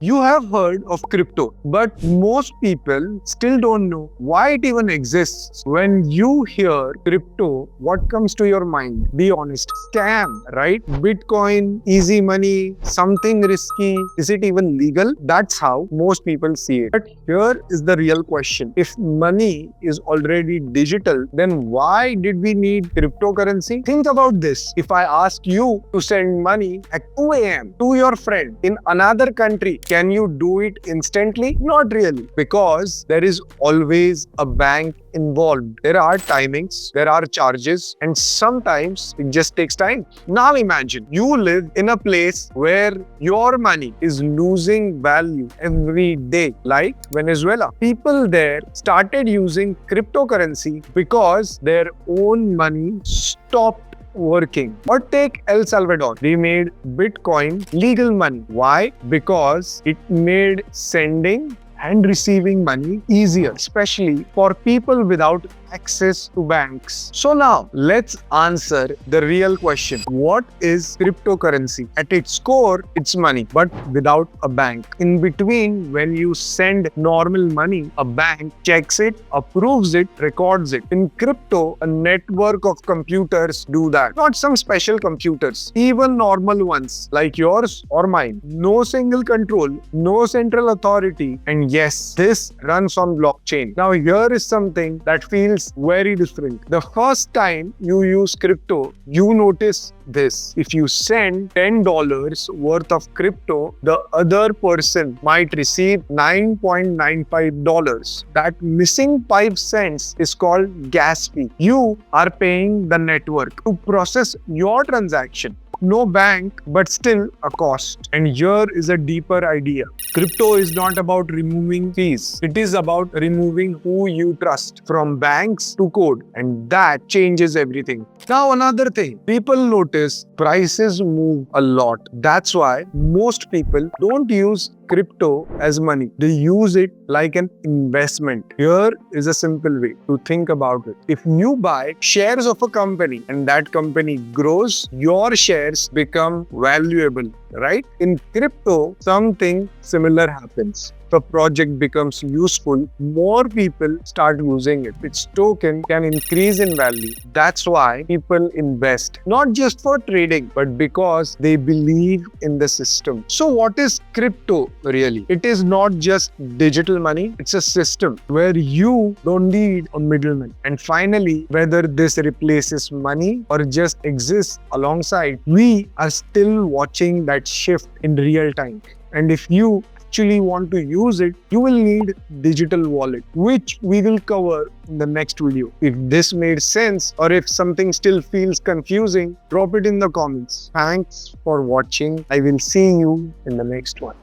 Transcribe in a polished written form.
You have heard of crypto, but most people still don't know why it even exists. When you hear crypto, what comes to your mind? Be honest. Scam, right? Bitcoin, easy money, something risky. Is it even legal? That's how most people see it. But here is the real question. If money is already digital, then why did we need cryptocurrency? Think about this. If I ask you to send money at 2 a.m. to your friend in another country, can you do it instantly? Not really, because there is always a bank involved. There are timings, there are charges, and sometimes it just takes time. Now imagine you live in a place where your money is losing value every day, like Venezuela. People there started using cryptocurrency because their own money stopped working. Or take El Salvador. They made Bitcoin legal money. Why? Because it made sending and receiving money easier, especially for people without access to banks. So now let's answer the real question. What is cryptocurrency? At its core, it's money, but without a bank. In between, when you send normal money, a bank checks it, approves it, records it. In crypto, a network of computers do that. Not some special computers, even normal ones like yours or mine. No single control, no central authority, and yes, this runs on blockchain. Now here is something that feels very different. The first time you use crypto, you notice this. If you send $10 worth of crypto, the other person might receive $9.95. That missing 5 cents is called gas fee. You are paying the network to process your transaction. No bank, but still a cost. And here is a deeper idea. Crypto is not about removing fees. It is about removing who you trust, from banks to code. And that changes everything. Now another thing, people notice prices move a lot. That's why most people don't use crypto as money. They use it like an investment. Here is a simple way to think about it. If you buy shares of a company and that company grows, your shares become valuable, right? In crypto, something similar happens. If a project becomes useful, more people start using it. Its token can increase in value. That's why people invest, not just for trading, but because they believe in the system. So what is crypto really? It is not just digital money. It's a system where you don't need a middleman. And finally, whether this replaces money or just exists alongside, we are still watching that shift in real time. And if you actually want to use it, you will need digital wallet, which we will cover in the next video. If this made sense or if something still feels confusing, drop it in the comments. Thanks for watching. I will see you in the next one.